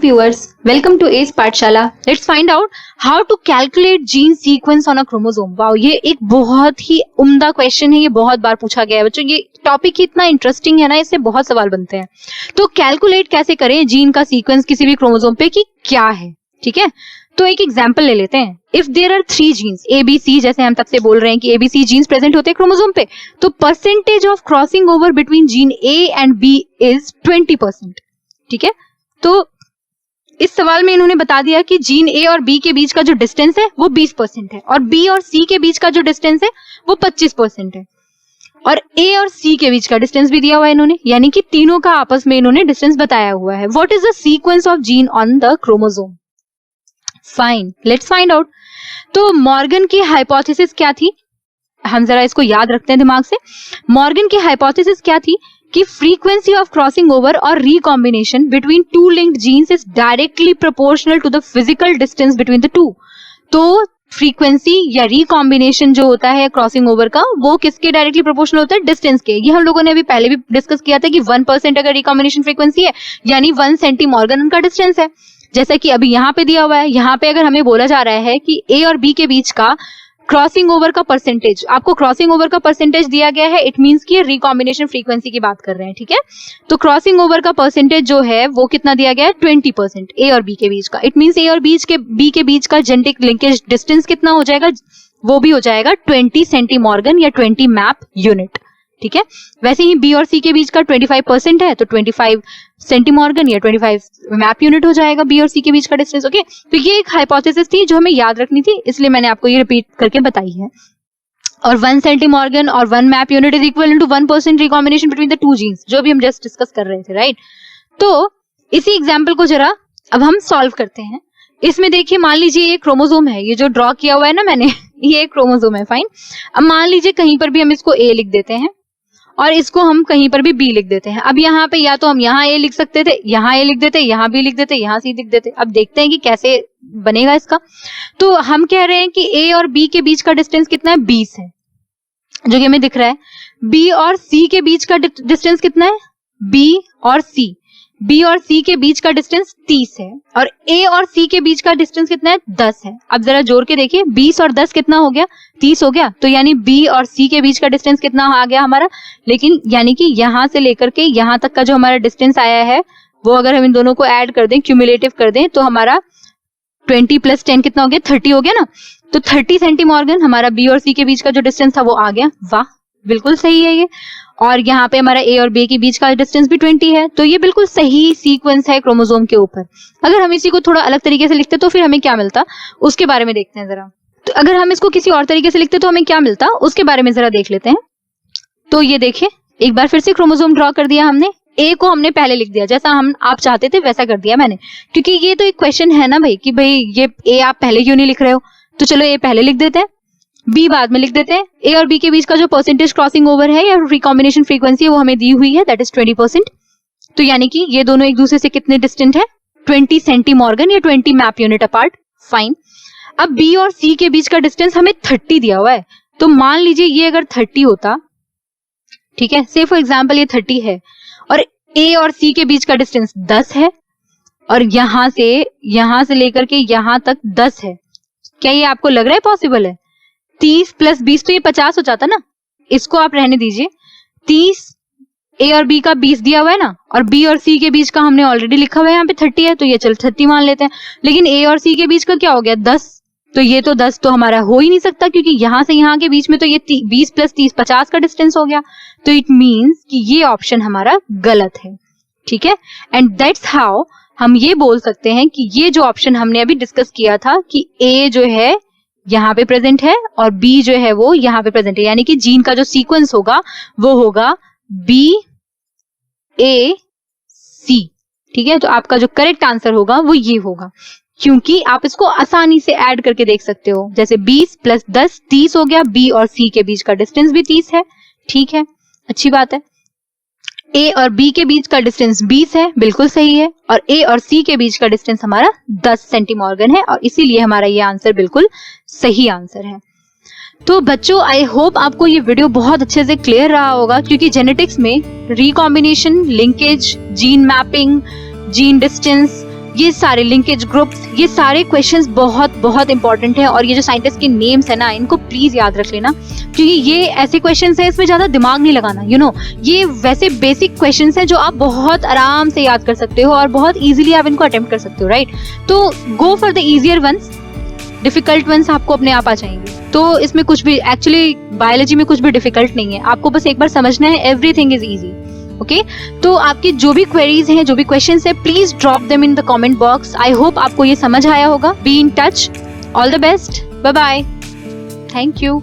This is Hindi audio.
viewers, welcome to ACE पाठशाला. Let's find out how to calculate gene sequence on a chromosome. Wow, ये एक बहुत ही उम्दा क्वेश्चन है, ये बहुत बार पूछा गया है बच्चों. ये टॉपिक इतना इंटरेस्टिंग है ना, इससे बहुत सवाल बनते हैं. तो कैलकुलेट कैसे करें जीन का सीक्वेंस किसी भी क्रोमोसोम पे कि क्या है. ठीक है, तो एक एग्जांपल ले लेते हैं. If there are 3 genes ABC, जैसे हम तब से बोल रहे हैं कि ABC जीन्स प्रेजेंट होते हैं क्रोमोसोम पे, तो percentage of crossing over between gene A and B is 20%. ठीक है, तो इस सवाल में इन्होंने बता दिया कि जीन A और B के बीच का जो डिस्टेंस है वो 20% है और B और C के बीच का जो डिस्टेंस है वो 25% है और A और C के बीच का डिस्टेंस भी दिया हुआ है इन्होंने, यानी कि तीनों का आपस में इन्होंने डिस्टेंस बताया हुआ है. What is the sequence of gene on the chromosome? Fine, let's find out. तो मॉर्गन की हाइपोथेसिस क्या थी? हम जरा इसको याद रखते हैं दिमाग से. मॉर्गन की हाइपोथेसिस क्या थी कि फ्रीक्वेंसी ऑफ क्रॉसिंग ओवर और recombination between two linked genes is directly proportional to the physical distance between the two. तो फ्रीक्वेंसी या रिकॉम्बिनेशन जो होता है क्रॉसिंग ओवर का, वो किसके डायरेक्टली प्रोपोर्शनल होता है? डिस्टेंस के. ये हम लोगों ने अभी पहले भी डिस्कस किया था कि 1% अगर रिकॉम्बिनेशन फ्रीक्वेंसी है यानी 1 सेंटीमॉर्गन उनका डिस्टेंस है. जैसा कि अभी यहाँ पे दिया हुआ है, यहाँ पे अगर हमें बोला जा रहा है कि A और B के बीच का क्रॉसिंग ओवर का परसेंटेज, आपको क्रॉसिंग ओवर का परसेंटेज दिया गया है, इट मींस कि रिकॉम्बिनेशन फ्रीक्वेंसी की बात कर रहे हैं. ठीक है, तो क्रॉसिंग ओवर का परसेंटेज जो है वो कितना दिया गया है? 20% A और B के बीच का. इट मींस A और B के बीच का जेनेटिक लिंकेज डिस्टेंस कितना हो जाएगा? वो भी हो जाएगा 20 सेंटीमॉर्गन या 20 मैप यूनिट. ठीक है, वैसे ही B और C के बीच का 25% है तो 25 सेंटीमॉर्गन या 25 मैप यूनिट हो जाएगा B और C के बीच का डिस्टेंस. ओके, तो ये एक हाइपोथेसिस थी जो हमें याद रखनी थी, इसलिए मैंने आपको ये रिपीट करके बताई है. और 1 सेंटीमॉर्गन और 1 map unit is equal to 1% recombination between the two genes, जो भी हम जस्ट डिस्कस कर रहे थे, राइट? तो इसी एग्जाम्पल को जरा अब हम सॉल्व करते हैं. इसमें देखिए, मान लीजिए ये क्रोमोसोम है, ये जो ड्रॉ किया हुआ है ना मैंने, ये एक क्रोमोसोम है. फाइन, अब मान लीजिए कहीं पर भी हम इसको A लिख देते हैं और इसको हम कहीं पर भी B लिख देते हैं. अब यहाँ पे या तो हम यहाँ A लिख सकते थे, यहाँ A लिख देते, यहाँ B लिख देते, यहाँ C लिख देते. अब देखते हैं कि कैसे बनेगा इसका. तो हम कह रहे हैं कि A और B के बीच का डिस्टेंस कितना है? 20 है, जो कि हमें दिख रहा है. B और C के बीच का डिस्टेंस कितना है? B और C के बीच का डिस्टेंस 30 है और A और C के बीच का डिस्टेंस कितना है? 10 है. अब जरा जोड़ के देखिए, 20 और 10 कितना हो गया? 30 हो गया. तो यानी B और C के बीच का डिस्टेंस कितना आ गया हमारा? लेकिन यानी कि यहाँ से लेकर के यहाँ तक का जो हमारा डिस्टेंस आया है, वो अगर हम इन दोनों को ऐड कर दें, क्यूमुलेटिव कर दें, तो हमारा 20 + 10 कितना हो गया? 30 हो गया ना. तो 30 सेंटीमॉर्गन हमारा B और C के बीच का जो डिस्टेंस था वो आ गया. वाह, बिल्कुल सही है ये. और यहाँ पे हमारा A और B के बीच का डिस्टेंस भी 20 है, तो ये बिल्कुल सही सीक्वेंस है क्रोमोसोम के ऊपर. अगर हम इसी को थोड़ा अलग तरीके से लिखते तो फिर हमें क्या मिलता, उसके बारे में देखते हैं जरा. तो अगर हम इसको किसी और तरीके से लिखते तो हमें क्या मिलता, उसके बारे में जरा देख लेते हैं. तो ये देखिए, एक बार फिर से क्रोमोसोम ड्रॉ कर दिया हमने. A को हमने पहले लिख दिया, जैसा आप चाहते थे वैसा कर दिया मैंने, क्योंकि ये तो एक क्वेश्चन है ना भाई कि भाई ये A आप पहले क्यों नहीं लिख रहे हो. तो चलो A पहले लिख देते हैं, B बाद में लिख देते हैं. A और B के बीच का जो परसेंटेज क्रॉसिंग ओवर है या रिकॉम्बिनेशन फ्रीक्वेंसी है वो हमें दी हुई है, दैट इज 20%. तो यानी कि ये दोनों एक दूसरे से कितने डिस्टेंट है? 20 सेंटीमॉर्गन या 20 मैप यूनिट अपार्ट. फाइन. अब B और C के बीच का डिस्टेंस हमें 30 दिया हुआ है. तो मान लीजिए ये अगर 30 होता, ठीक है, से फॉर एग्जाम्पल ये 30 है और A और C के बीच का डिस्टेंस 10 है और यहां से लेकर के यहां तक 10 है. क्या ये आपको लग रहा है पॉसिबल है? 30 + 20 तो ये 50 हो जाता ना. इसको आप रहने दीजिए. 30 A और B का 20 दिया हुआ है ना, और B और C के बीच का हमने ऑलरेडी लिखा हुआ है यहाँ पे 30 है, तो ये चल 30 मान लेते हैं. लेकिन A और C के बीच का क्या हो गया? 10. तो ये तो 10 तो हमारा हो ही नहीं सकता, क्योंकि यहाँ से यहाँ के बीच में तो ये 20 + 30 50 का डिस्टेंस हो गया. तो इट मीन्स कि ये ऑप्शन हमारा गलत है. ठीक है, एंड दैट्स हाउ हम ये बोल सकते हैं कि ये जो ऑप्शन हमने अभी डिस्कस किया था कि A जो है यहाँ पे प्रेजेंट है और B जो है वो यहाँ पे प्रेजेंट है, यानी कि जीन का जो सीक्वेंस होगा वो होगा B A C. ठीक है, तो आपका जो करेक्ट आंसर होगा वो ये होगा, क्योंकि आप इसको आसानी से ऐड करके देख सकते हो. जैसे 20 + 10 30 हो गया. B और C के बीच का डिस्टेंस भी 30 है. ठीक है, अच्छी बात है. A और B के बीच का डिस्टेंस 20 है, बिल्कुल सही है. और A और C के बीच का डिस्टेंस हमारा 10 सेंटीमॉर्गन है और इसीलिए हमारा ये आंसर बिल्कुल सही आंसर है. तो बच्चों, आई होप आपको ये वीडियो बहुत अच्छे से क्लियर रहा होगा, क्योंकि जेनेटिक्स में recombination, linkage, gene mapping, gene distance, ये सारे लिंकेज ग्रुप्स, ये सारे क्वेश्चंस बहुत बहुत इंपॉर्टेंट है। और ये जो साइंटिस्ट के नेम्स है ना, इनको प्लीज याद रख लेना, क्योंकि ये ऐसे क्वेश्चंस है, इसमें ज्यादा दिमाग नहीं लगाना, ये वैसे बेसिक क्वेश्चंस है जो आप बहुत आराम से याद कर सकते हो और बहुत इजीली आप इनको अटेम्प्ट कर सकते हो, राइट। तो go for the easier ones, difficult ones आपको अपने आप आ जाएंगे। तो इसमें कुछ भी, एक्चुअली बायोलॉजी में कुछ भी डिफिकल्ट नहीं है, आपको बस एक बार समझना है, एवरीथिंग इज इजी। ओके, तो आपकी जो भी क्वेरीज हैं, जो भी क्वेश्चंस है, please drop them in the comment box. I hope आपको ये समझ आया होगा। Be in touch, all the best, bye bye, thank you.